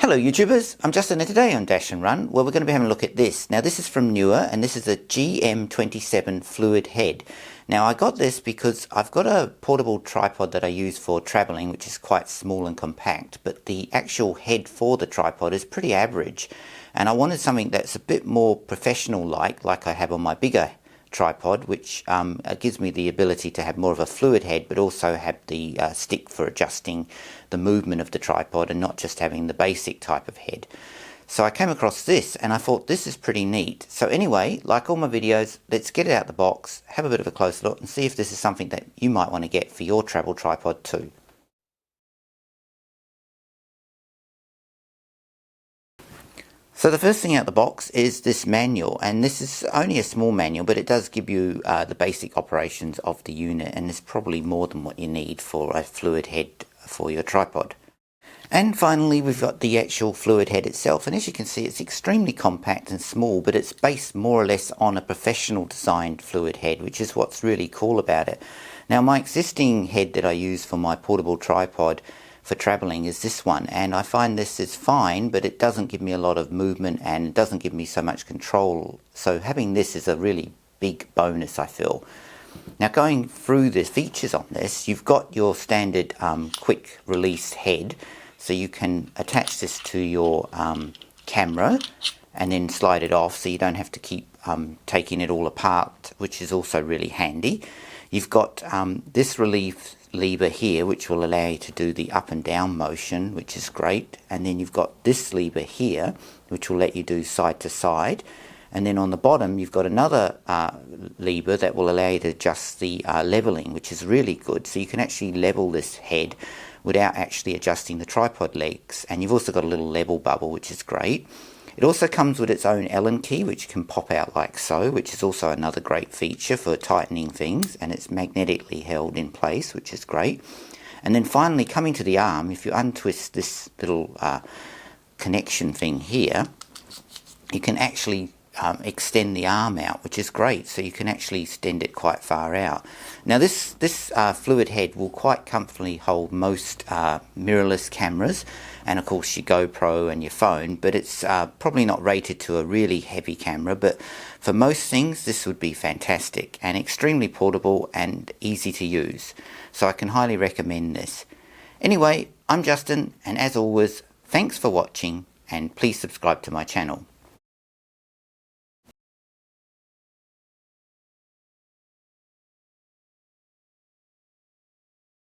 Hello YouTubers, I'm Justin and today on Dashandrun, well we're going to be having a look at this. Now this is from NEEWER and this is a GM27 fluid head. Now I got this because I've got a portable tripod that I use for travelling, which is quite small and compact, but the actual head for the tripod is pretty average, and I wanted something that's a bit more professional like I have on my bigger tripod, which gives me the ability to have more of a fluid head but also have the stick for adjusting the movement of the tripod and not just having the basic type of head. So I came across this and I thought this is pretty neat. So anyway, like all my videos, let's get it out the box, have a bit of a close look and see if this is something that you might want to get for your travel tripod too. So the first thing out the box is this manual, and this is only a small manual, but it does give you the basic operations of the unit, and it's probably more than what you need for a fluid head for your tripod. And finally we've got the actual fluid head itself, and as you can see it's extremely compact and small, but it's based more or less on a professional designed fluid head, which is what's really cool about it. Now my existing head that I use for my portable tripod for travelling is this one, and I find this is fine, but it doesn't give me a lot of movement and it doesn't give me so much control, so having this is a really big bonus, I feel. Now going through the features on this, you've got your standard quick release head, so you can attach this to your camera and then slide it off so you don't have to keep taking it all apart, which is also really handy. You've got this relief lever here, which will allow you to do the up and down motion, which is great, and then you've got this lever here which will let you do side to side, and then on the bottom you've got another lever that will allow you to adjust the leveling, which is really good, so you can actually level this head without actually adjusting the tripod legs. And you've also got a little level bubble, which is great. It also comes with its own Allen key, which can pop out like so, which is also another great feature for tightening things, and it's magnetically held in place, which is great. And then finally, coming to the arm, if you untwist this little connection thing here, you can actually extend the arm out, which is great, so you can actually extend it quite far out. Now this fluid head will quite comfortably hold most mirrorless cameras and of course your GoPro and your phone, but it's probably not rated to a really heavy camera, but for most things this would be fantastic and extremely portable and easy to use, so I can highly recommend this. Anyway, I'm Justin, and as always, thanks for watching and please subscribe to my channel.